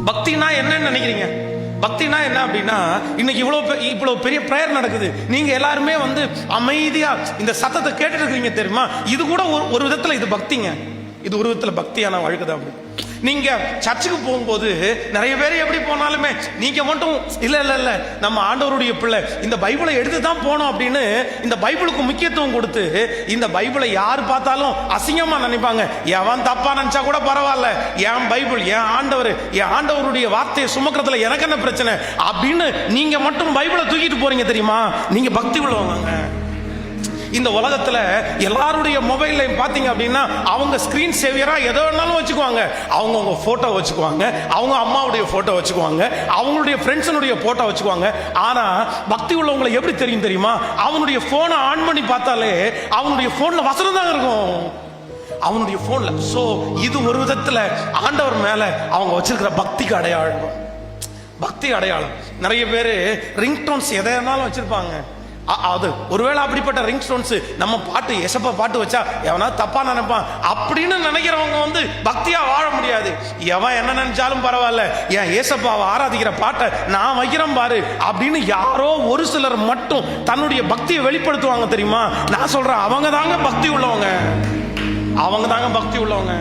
பக்தினா என்னன்னு நினைக்கிறீங்க? பக்தினா என்ன அப்படின்னா, இன்னைக்கு இவ்வளவு பெரிய பிரேயர் நடக்குது, நீங்க எல்லாருமே வந்து அமைதியா இந்த சத்தத்தை கேட்டுட்டு இருக்கீங்க தெரியுமா? இது கூட ஒரு விதத்துல இது பக்திங்க. இது ஒரு விதத்துல பக்தியான வாழ்க்கை தான். நீங்க சர்ச்சுக்கு போகும்போது நிறைய பேர் எப்படி போனாலுமே நீங்க மட்டும் இல்ல இல்ல இல்ல நம்ம ஆண்டவருடைய பிள்ளை, இந்த பைபிளை எடுத்து தான் போனோம் அப்படின்னு இந்த பைபிளுக்கு முக்கியத்துவம் கொடுத்து இந்த பைபிளை யார் பார்த்தாலும் அசிங்கமா நினைப்பாங்க. எவன் தப்பா நினைச்சா கூட பரவாயில்ல, என் பைபிள், என் ஆண்டவருடைய வார்த்தையை சுமக்கிறதுல எனக்கு என்ன பிரச்சனை அப்படின்னு நீங்க மட்டும் பைபிளை தூக்கிட்டு போறீங்க தெரியுமா? நீங்க பக்தி உள்ளவங்க. இந்த உலகத்துல எல்லாருடைய மொபைல்ல பாத்தீங்க அப்படின்னா அவங்க ஸ்கிரீன் சேவியரா எதோ வேணாலும் வச்சுக்குவாங்க. அவங்க போட்டோ வச்சுக்குவாங்க, அவங்க அம்மாவுடைய போட்டோ வச்சுக்குவாங்க, அவங்களுடைய ஃப்ரெண்ட்ஸனுடைய போட்டோ வச்சுக்குவாங்க. ஆனா பக்தி உள்ளவங்களை எப்படி தெரியும் தெரியுமா? அவனுடைய போனை ஆன் பண்ணி பார்த்தாலே அவனுடைய போன்ல வசனம் தான் இருக்கும், அவனுடைய போன்ல. சோ இது ஒரு விதத்துல ஆண்டவர் மேல அவங்க வச்சிருக்கிற பக்திக்கு அடையாளம். பக்தி அடையாளம். நிறைய பேரு ரிங்டோன்ஸ் எதை வேணாலும் வச்சிருப்பாங்க. அது ஒருவேளை அப்படிப்பட்ட ரிங் ஸ்டோன்ஸ் நம்ம பாட்டு எசப்பா பாட்டு வச்சா எவனா தப்பா நினைப்பான் அப்படின்னு நினைக்கிறவங்க வந்து பக்தியா வாழ முடியாது. எவன் என்ன நினைச்சாலும் பரவாயில்ல, என் ஏசப்பாவை ஆராதிக்கிற பாட்டை நான் வைக்கிறேன் பாரு அப்படின்னு யாரோ ஒரு சிலர் மட்டும் தன்னுடைய பக்தியை வெளிப்படுத்துவாங்க தெரியுமா? நான் சொல்றேன், அவங்க தாங்க பக்தி உள்ளவங்க, அவங்க தாங்க பக்தி உள்ளவங்க.